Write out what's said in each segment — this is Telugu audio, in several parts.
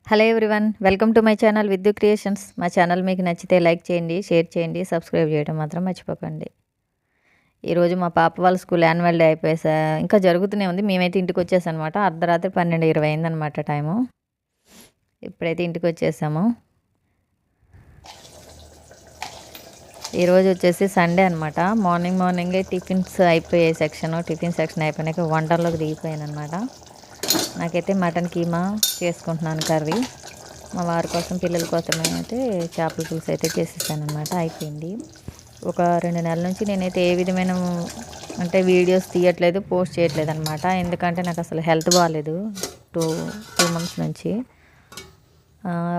Hello everyone, welcome to my channel విద్యు creations. మా ఛానల్ మీకు నచ్చితే లైక్ చేయండి, షేర్ చేయండి, సబ్స్క్రైబ్ చేయడం మాత్రం మర్చిపోకండి. ఈరోజు మా పాప వాళ్ళ స్కూల్ యాన్యువల్ డే అయిపోయేసా, ఇంకా జరుగుతూనే ఉంది. మేమైతే ఇంటికి వచ్చేసామన్నమాట. అర్ధరాత్రి 12:20 అయిందనమాట టైము. ఇప్పుడైతే ఇంటికి వచ్చేసాము. ఈరోజు వచ్చేసి సండే అనమాట. మార్నింగే టిఫిన్స్ అయిపోయాయి. టిఫిన్ సెక్షన్ అయిపోయినాక వంటల్లోకి దిగిపోయాను అనమాట. నాకైతే మటన్ కీమా చేసుకుంటున్నాను కర్రీ. మా వారి కోసం, పిల్లల కోసం అయితే చేపల పులుసు అయితే చేసేసాను అనమాట. అయిపోయింది. ఒక 2 నెలల నుంచి నేనైతే ఏ విధమైన వీడియోస్ తీయట్లేదు, పోస్ట్ చేయట్లేదు అనమాట. ఎందుకంటే నాకు అసలు హెల్త్ బాగాలేదు. టూ మంత్స్ నుంచి.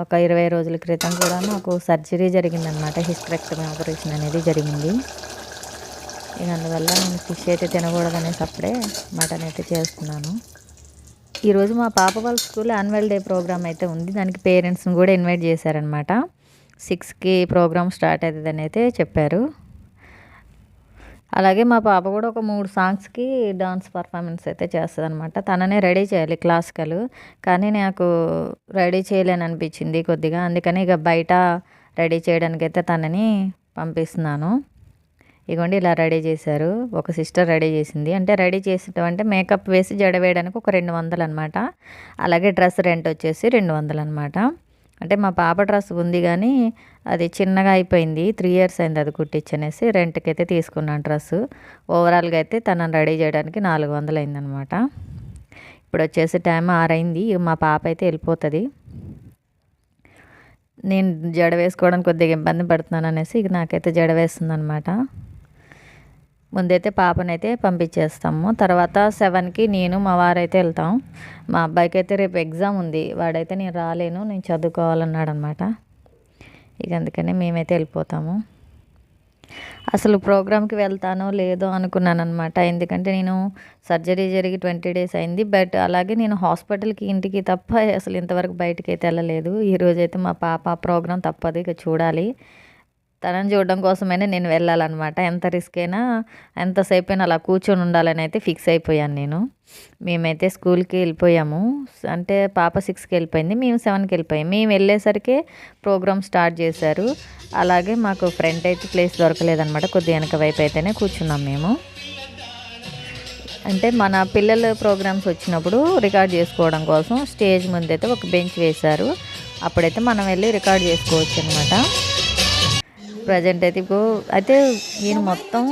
ఒక 20 రోజుల క్రితం కూడా నాకు సర్జరీ జరిగిందనమాట. హిస్టరెక్టమీ ఆపరేషన్ అనేది జరిగింది. ఇక అందువల్ల నేను ఫిష్ అయితే తినకూడదనేసి అప్పుడే మటన్ అయితే చేస్తున్నాను. ఈరోజు మా పాప వాళ్ళ స్కూల్ యాన్యువల్ డే ప్రోగ్రామ్ అయితే ఉంది. దానికి పేరెంట్స్ని కూడా ఇన్వైట్ చేశారనమాట. 6కి ప్రోగ్రామ్ స్టార్ట్ అవుతుందని అయితే చెప్పారు. అలాగే మా పాప కూడా ఒక 3 సాంగ్స్కి డాన్స్ పర్ఫార్మెన్స్ అయితే చేస్తుంది అనమాట. తననే రెడీ చేయాలి క్లాసికల్, కానీ నాకు రెడీ చేయలేని అనిపించింది కొద్దిగా. అందుకని ఇక బయట రెడీ చేయడానికైతే తనని పంపిస్తున్నాను. ఇగోండి ఇలా రెడీ చేశారు. ఒక సిస్టర్ రెడీ చేసింది. రెడీ చేసేటం మేకప్ వేసి జడ వేయడానికి ఒక 200 అనమాట. అలాగే డ్రెస్ రెంట్ వచ్చేసి 200 అనమాట. మా పాప డ్రెస్ ఉంది కానీ అది చిన్నగా అయిపోయింది. 3 ఇయర్స్ అయింది అది కుట్టించనేసి రెంట్కి అయితే తీసుకున్నాను డ్రెస్సు. ఓవరాల్గా అయితే తనని రెడీ చేయడానికి 400 అయిందనమాట. ఇప్పుడు వచ్చేసి టైం 6 అయింది. మా పాప అయితే వెళ్ళిపోతుంది. నేను జడ వేసుకోవడానికి కొద్దిగా ఇబ్బంది పడుతున్నాను అనేసి ఇక నాకైతే జడ వేస్తుంది అనమాట. ముందైతే పాపనైతే పంపించేస్తాము. తర్వాత 7కి నేను మా వారైతే వెళ్తాం. మా అబ్బాయికి అయితే రేపు ఎగ్జామ్ ఉంది. వాడైతే నేను రాలేను, నేను చదువుకోవాలన్నాడు అనమాట. ఇక అందుకనే మేమైతే వెళ్ళిపోతాము. అసలు ప్రోగ్రామ్కి వెళ్తానో లేదో అనుకున్నాను అనమాట. ఎందుకంటే నేను సర్జరీ జరిగి 20 డేస్ అయింది. బట్ అలాగే నేను హాస్పిటల్కి, ఇంటికి తప్ప అసలు ఇంతవరకు బయటకి అయితే వెళ్ళలేదు. ఈరోజైతే మా పాప ప్రోగ్రాం తప్పదు, ఇక చూడాలి. తనని చూడడం కోసమైనా నేను వెళ్ళాలన్నమాట. ఎంత రిస్క్ అయినా, ఎంతసేపు అయినా అలా కూర్చొని ఉండాలని అయితే ఫిక్స్ అయిపోయాను నేను. మేమైతే స్కూల్కి వెళ్ళిపోయాము. పాప 6కి వెళ్ళిపోయింది, మేము 7కి వెళ్ళిపోయాము. మేము వెళ్ళేసరికి ప్రోగ్రామ్ స్టార్ట్ చేశారు. అలాగే మాకు ఫ్రంట్ అయితే ప్లేస్ దొరకలేదన్నమాట. కొద్దిగా వెనక వైపు అయితేనే కూర్చున్నాం మేము. మన పిల్లల ప్రోగ్రామ్స్ వచ్చినప్పుడు రికార్డ్ చేసుకోవడం కోసం స్టేజ్ ముందైతే ఒక బెంచ్ వేశారు. అప్పుడైతే మనం వెళ్ళి రికార్డ్ చేసుకోవచ్చు అనమాట. ప్రజెంట్ అయితే నేను మొత్తం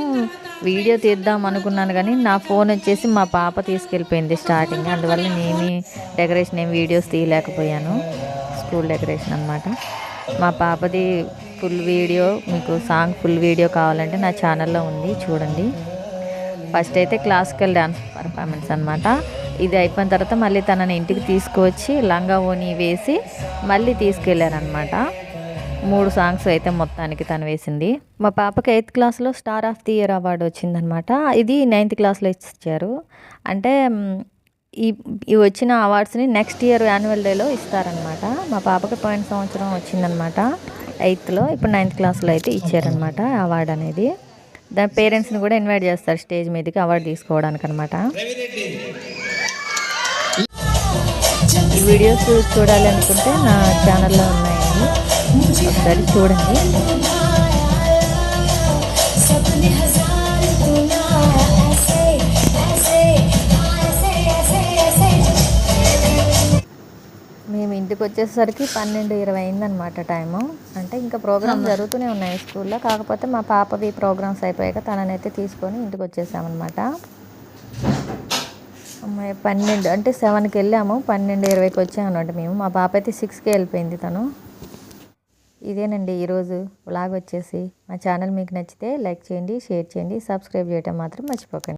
వీడియో తీద్దాం అనుకున్నాను కానీ నా ఫోన్ వచ్చేసి మా పాప తీసుకెళ్ళిపోయింది స్టార్టింగ్. అందువల్ల నేను డెకరేషన్ వీడియోస్ తీయలేకపోయాను. స్కూల్ డెకరేషన్ అనమాట. మా పాపది ఫుల్ వీడియో, మీకు సాంగ్ ఫుల్ వీడియో కావాలంటే నా ఛానల్లో ఉంది, చూడండి. ఫస్ట్ అయితే క్లాసికల్ డ్యాన్స్ పర్ఫార్మెన్స్ అనమాట. ఇది అయిపోయిన తర్వాత మళ్ళీ తనని ఇంటికి తీసుకువచ్చి లంగా ఓని వేసి మళ్ళీ తీసుకెళ్ళారనమాట. 3 సాంగ్స్ అయితే మొత్తానికి తను వేసింది. మా పాపకి 8th క్లాస్లో star of the year award వచ్చిందనమాట. ఇది 9th క్లాస్లో ఇచ్చారు. ఈ వచ్చిన అవార్డ్స్ని నెక్స్ట్ ఇయర్ యాన్యువల్ డేలో ఇస్తారనమాట. మా పాపకి పోయిన సంవత్సరం వచ్చిందనమాట 8థ్లో. ఇప్పుడు 9th క్లాస్లో అయితే ఇచ్చారనమాట అవార్డు అనేది. దాని పేరెంట్స్ని కూడా ఇన్వైట్ చేస్తారు స్టేజ్ మీదకి అవార్డు తీసుకోవడానికి అనమాట. ఈ వీడియోస్ చూడాలి అనుకుంటే నా ఛానల్లో ఉన్నాయండి, ఒకసారి చూడండి. మేము ఇంటికి వచ్చేసరికి 12:20 అయిందనమాట టైము. ఇంకా ప్రోగ్రామ్ జరుగుతూనే ఉన్నాయి స్కూల్లో. కాకపోతే మా పాపవి ప్రోగ్రామ్స్ అయిపోయాక తననైతే తీసుకొని ఇంటికి వచ్చేసామన్నమాట. 7కి వెళ్ళాము, 12:20కి వచ్చామన్నమాట మేము. మా పాప అయితే 6కి వెళ్ళిపోయింది తను. ఇదేనండి ఈరోజు వ్లాగ్ వచ్చేసి. మా ఛానల్ మీకు నచ్చితే లైక్ చేయండి, షేర్ చేయండి, సబ్స్క్రైబ్ చేయడం మాత్రం మర్చిపోకండి.